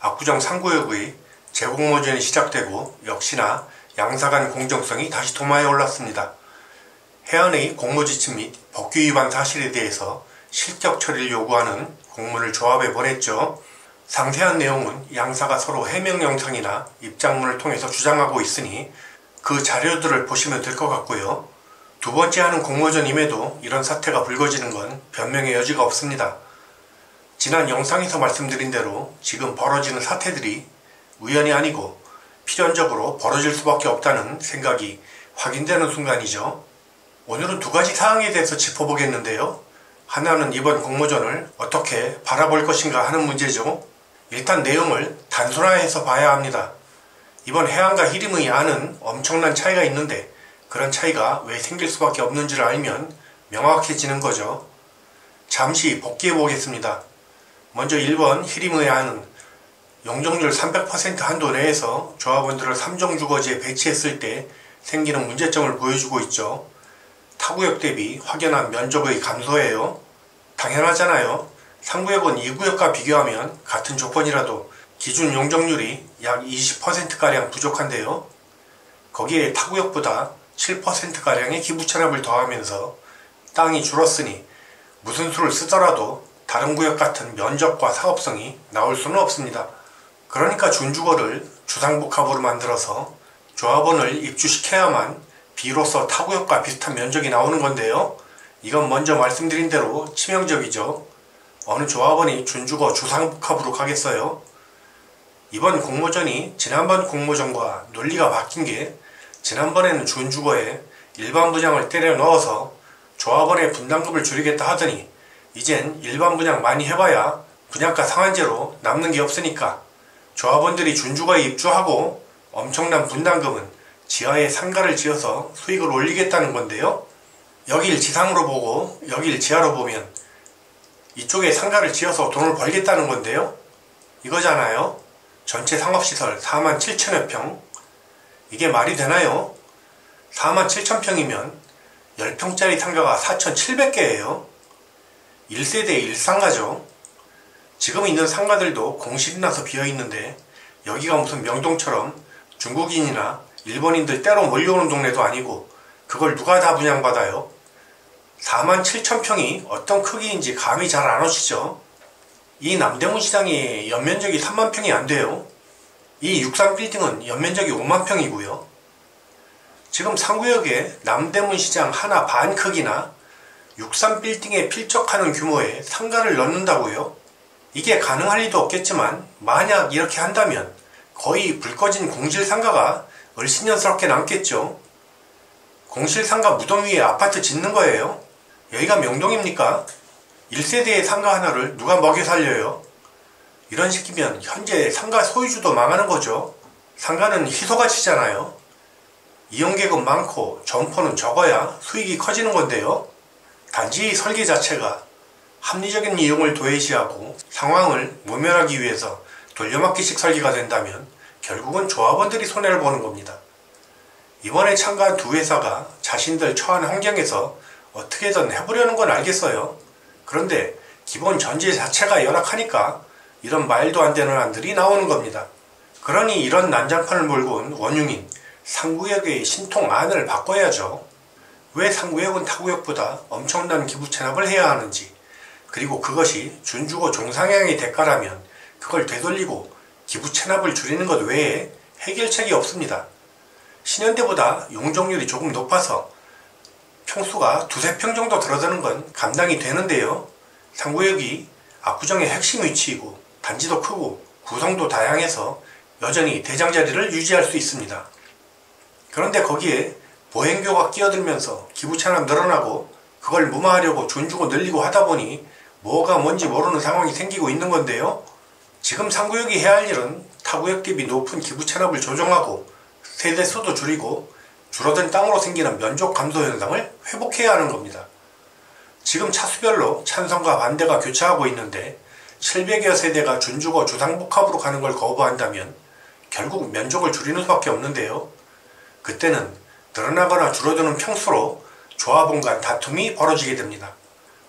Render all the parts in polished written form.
압구정 3구역의 재공모전이 시작되고 역시나 양사간 공정성이 다시 도마에 올랐습니다. 해안의 공모지침 및 법규 위반 사실에 대해서 실격 처리를 요구하는 공문을 조합해 보냈죠. 상세한 내용은 양사가 서로 해명 영상이나 입장문을 통해서 주장하고 있으니 그 자료들을 보시면 될 것 같고요. 두 번째 하는 공모전임에도 이런 사태가 불거지는 건 변명의 여지가 없습니다. 지난 영상에서 말씀드린 대로 지금 벌어지는 사태들이 우연이 아니고 필연적으로 벌어질 수밖에 없다는 생각이 확인되는 순간이죠. 오늘은 두 가지 사항에 대해서 짚어보겠는데요. 하나는 이번 공모전을 어떻게 바라볼 것인가 하는 문제죠. 일단 내용을 단순화해서 봐야 합니다. 이번 해안과 히림의 안은 엄청난 차이가 있는데 그런 차이가 왜 생길 수밖에 없는지를 알면 명확해지는 거죠. 잠시 복기해 보겠습니다. 먼저 1번 히림의 안은 용적률 300% 한도 내에서 조합원들을 3종 주거지에 배치했을 때 생기는 문제점을 보여주고 있죠. 타구역 대비 확연한 면적의 감소예요. 당연하잖아요. 3구역은 2구역과 비교하면 같은 조건이라도 기준 용적률이 약 20%가량 부족한데요. 거기에 타구역보다 7%가량의 기부 체납을 더하면서 땅이 줄었으니 무슨 수를 쓰더라도 다른 구역 같은 면적과 사업성이 나올 수는 없습니다. 그러니까 준주거를 주상복합으로 만들어서 조합원을 입주시켜야만 비로소 타구역과 비슷한 면적이 나오는 건데요. 이건 먼저 말씀드린 대로 치명적이죠. 어느 조합원이 준주거 주상복합으로 가겠어요? 이번 공모전이 지난번 공모전과 논리가 바뀐 게 지난번에는 준주거에 일반 분양을 때려 넣어서 조합원의 분담금을 줄이겠다 하더니 이젠 일반 분양 많이 해봐야 분양가 상한제로 남는 게 없으니까 조합원들이 준주거에 입주하고 엄청난 분담금은 지하에 상가를 지어서 수익을 올리겠다는 건데요. 여길 지상으로 보고 여길 지하로 보면 이쪽에 상가를 지어서 돈을 벌겠다는 건데요. 이거잖아요. 전체 상업시설 47,000여 평. 이게 말이 되나요? 47,000평이면 10평짜리 상가가 4,700개예요. 1세대 1상가죠. 지금 있는 상가들도 공실이 나서 비어있는데 여기가 무슨 명동처럼 중국인이나 일본인들 때로 몰려오는 동네도 아니고 그걸 누가 다 분양받아요? 47,000평이 어떤 크기인지 감이 잘 안 오시죠? 이 남대문 시장이 연면적이 3만 평이 안 돼요. 이 63빌딩은 연면적이 5만 평이고요. 지금 3구역에 남대문 시장 하나 반 크기나 63빌딩에 필적하는 규모의 상가를 넣는다고요? 이게 가능할 리도 없겠지만 만약 이렇게 한다면 거의 불 꺼진 공실상가가 을씨년스럽게 남겠죠. 공실상가 무덤 위에 아파트 짓는 거예요. 여기가 명동입니까? 1세대의 상가 하나를 누가 먹여 살려요? 이런 식이면 현재 상가 소유주도 망하는 거죠. 상가는 희소가치잖아요. 이용객은 많고 점포는 적어야 수익이 커지는 건데요. 단지 설계 자체가 합리적인 이용을 도외시하고 상황을 모면하기 위해서 돌려막기식 설계가 된다면 결국은 조합원들이 손해를 보는 겁니다. 이번에 참가한 두 회사가 자신들 처한 환경에서 어떻게든 해보려는 건 알겠어요. 그런데 기본 전제 자체가 열악하니까 이런 말도 안 되는 안들이 나오는 겁니다. 그러니 이런 난장판을 몰고 온 원흉인 3구역의 신통안을 바꿔야죠. 왜 3구역은 타구역보다 엄청난 기부 체납을 해야 하는지, 그리고 그것이 준주거 종상향의 대가라면 그걸 되돌리고 기부 체납을 줄이는 것 외에 해결책이 없습니다. 신현대보다 용적률이 조금 높아서 평수가 2~3평 정도 들어드는 건 감당이 되는데요. 3구역이 압구정의 핵심 위치이고 단지도 크고 구성도 다양해서 여전히 대장자리를 유지할 수 있습니다. 그런데 거기에 보행교가 끼어들면서 기부 체납 늘어나고 그걸 무마하려고 준주거 늘리고 하다 보니 뭐가 뭔지 모르는 상황이 생기고 있는 건데요. 지금 3구역이 해야 할 일은 타구역 대비 높은 기부 체납을 조정하고 세대수도 줄이고 줄어든 땅으로 생기는 면적 감소 현상을 회복해야 하는 겁니다. 지금 차수별로 찬성과 반대가 교차하고 있는데 700여 세대가 준주거 주상복합으로 가는 걸 거부한다면 결국 면적을 줄이는 수밖에 없는데요. 그때는 늘어나거나 줄어드는 평수로 조합원 간 다툼이 벌어지게 됩니다.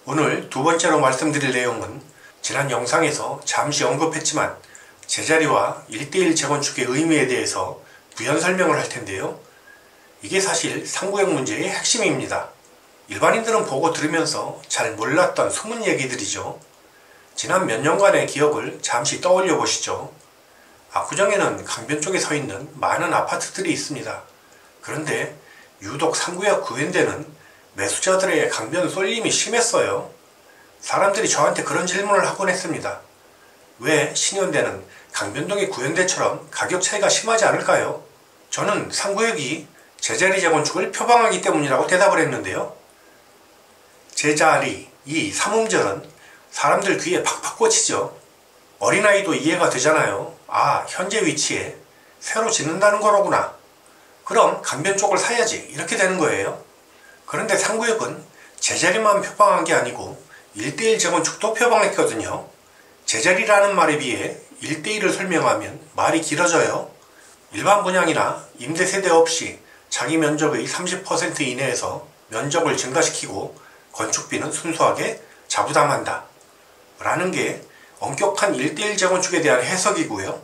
오늘 두 번째로 말씀드릴 내용은 지난 영상에서 잠시 언급했지만 제자리와 1:1 재건축의 의미에 대해서 부연 설명을 할 텐데요. 이게 사실 상구역 문제의 핵심입니다. 일반인들은 보고 들으면서 잘 몰랐던 숨은 얘기들이죠. 지난 몇 년간의 기억을 잠시 떠올려 보시죠. 압구정에는 강변 쪽에 서 있는 많은 아파트들이 있습니다. 그런데 유독 상구역 구현대는 매수자들의 강변 쏠림이 심했어요. 사람들이 저한테 그런 질문을 하곤 했습니다. 왜 신현대는 강변동의 구현대처럼 가격 차이가 심하지 않을까요? 저는 상구역이 제자리 재건축을 표방하기 때문이라고 대답을 했는데요. 제자리, 이 삼음절은 사람들 귀에 팍팍 꽂히죠. 어린아이도 이해가 되잖아요. 아, 현재 위치에 새로 짓는다는 거로구나. 그럼 강변 쪽을 사야지. 이렇게 되는 거예요. 그런데 상구역은 제자리만 표방한 게 아니고 1:1 재건축도 표방했거든요. 제자리라는 말에 비해 1:1을 설명하면 말이 길어져요. 일반 분양이나 임대 세대 없이 자기 면적의 30% 이내에서 면적을 증가시키고 건축비는 순수하게 자부담한다. 라는 게 엄격한 1:1 재건축에 대한 해석이고요.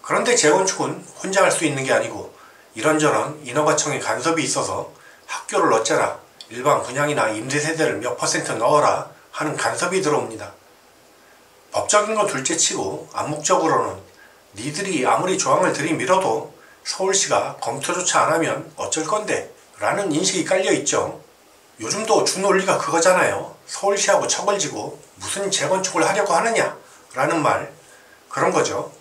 그런데 재건축은 혼자 할 수 있는 게 아니고 이런저런 인허가청의 간섭이 있어서 학교를 어쩌라, 일반 분양이나 임대세대를 몇 % 넣어라 하는 간섭이 들어옵니다. 법적인 건 둘째치고 암묵적으로는 니들이 아무리 조항을 들이밀어도 서울시가 검토조차 안하면 어쩔 건데 라는 인식이 깔려있죠. 요즘도 주 논리가 그거잖아요. 서울시하고 척을 지고 무슨 재건축을 하려고 하느냐 라는 말, 그런 거죠.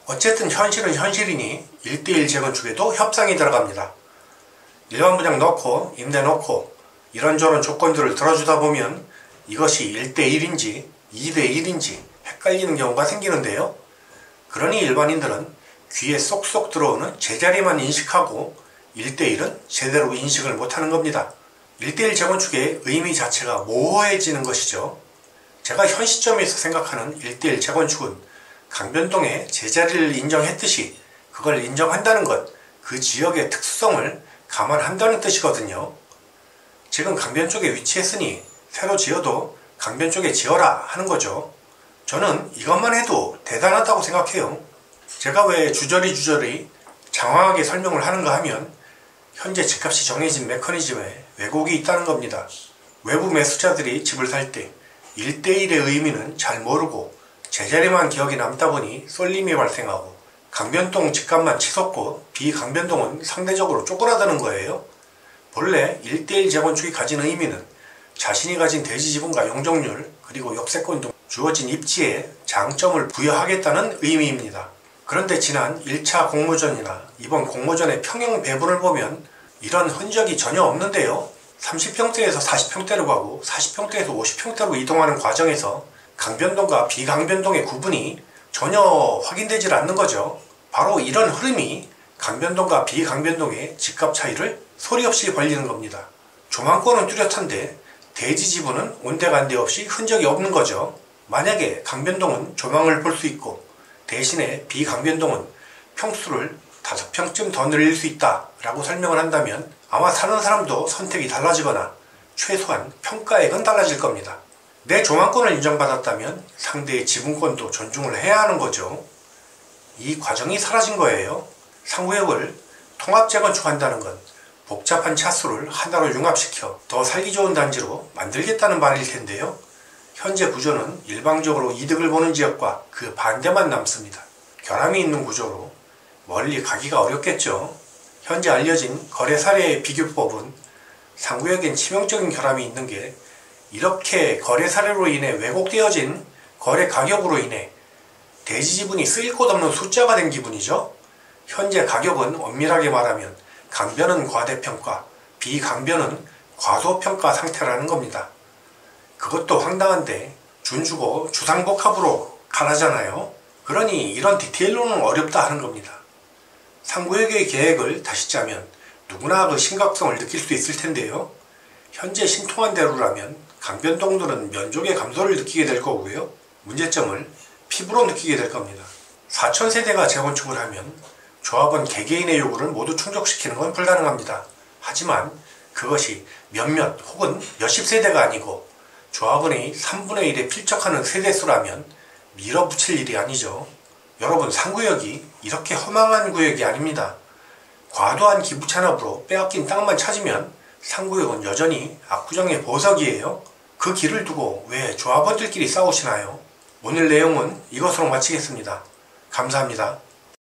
어쨌든 현실은 현실이니 1:1 재건축에도 협상이 들어갑니다. 일반 분양 넣고 임대 넣고 이런저런 조건들을 들어주다 보면 이것이 1:1인지 2:1인지 헷갈리는 경우가 생기는데요. 그러니 일반인들은 귀에 쏙쏙 들어오는 제자리만 인식하고 1:1은 제대로 인식을 못하는 겁니다. 1:1 재건축의 의미 자체가 모호해지는 것이죠. 제가 현 시점에서 생각하는 1:1 재건축은 강변동에 제자리를 인정했듯이 그걸 인정한다는 것, 그 지역의 특수성을 감안한다는 뜻이거든요. 지금 강변 쪽에 위치했으니 새로 지어도 강변 쪽에 지어라 하는 거죠. 저는 이것만 해도 대단하다고 생각해요. 제가 왜 주저리 장황하게 설명을 하는가 하면 현재 집값이 정해진 메커니즘에 왜곡이 있다는 겁니다. 외부 매수자들이 집을 살 때 1:1의 의미는 잘 모르고 제자리만 기억이 남다 보니 쏠림이 발생하고 강변동 집값만 치솟고 비강변동은 상대적으로 쪼그라드는 거예요. 본래 1:1 재건축이 가진 의미는 자신이 가진 대지 지분과 용적률 그리고 역세권 등 주어진 입지에 장점을 부여하겠다는 의미입니다. 그런데 지난 1차 공모전이나 이번 공모전의 평형 배분을 보면 이런 흔적이 전혀 없는데요. 30평대에서 40평대로 가고 40평대에서 50평대로 이동하는 과정에서 강변동과 비강변동의 구분이 전혀 확인되질 않는 거죠. 바로 이런 흐름이 강변동과 비강변동의 집값 차이를 소리 없이 벌리는 겁니다. 조망권은 뚜렷한데 대지 지분은 온데간데 없이 흔적이 없는 거죠. 만약에 강변동은 조망을 볼 수 있고 대신에 비강변동은 평수를 5평쯤 더 늘릴 수 있다 라고 설명을 한다면 아마 사는 사람도 선택이 달라지거나 최소한 평가액은 달라질 겁니다. 내 조망권을 인정받았다면 상대의 지분권도 존중을 해야 하는 거죠. 이 과정이 사라진 거예요. 상구역을 통합 재건축한다는 건 복잡한 차수를 하나로 융합시켜 더 살기 좋은 단지로 만들겠다는 말일 텐데요. 현재 구조는 일방적으로 이득을 보는 지역과 그 반대만 남습니다. 결함이 있는 구조로 멀리 가기가 어렵겠죠. 현재 알려진 거래 사례의 비교법은 상구역엔 치명적인 결함이 있는 게 이렇게 거래 사례로 인해 왜곡되어진 거래 가격으로 인해 대지 지분이 쓰일 곳 없는 숫자가 된 기분이죠. 현재 가격은 엄밀하게 말하면 강변은 과대평가, 비강변은 과소평가 상태라는 겁니다. 그것도 황당한데 준주고 주상복합으로 가라잖아요. 그러니 이런 디테일로는 어렵다 하는 겁니다. 상구역의 계획을 다시 짜면 누구나 그 심각성을 느낄 수 있을 텐데요. 현재 신통한 대로라면 강변동들은 면적의 감소를 느끼게 될 거고요. 문제점을 피부로 느끼게 될 겁니다. 4000세대가 재건축을 하면 조합원 개개인의 요구를 모두 충족시키는 건 불가능합니다. 하지만 그것이 몇몇 혹은 몇십 세대가 아니고 조합원의 3분의 1에 필적하는 세대수라면 밀어붙일 일이 아니죠. 여러분, 상구역이 이렇게 허망한 구역이 아닙니다. 과도한 기부 찬압으로 빼앗긴 땅만 찾으면 상구역은 여전히 압구정의 보석이에요. 그 길을 두고 왜 조합원들끼리 싸우시나요? 오늘 내용은 이것으로 마치겠습니다. 감사합니다.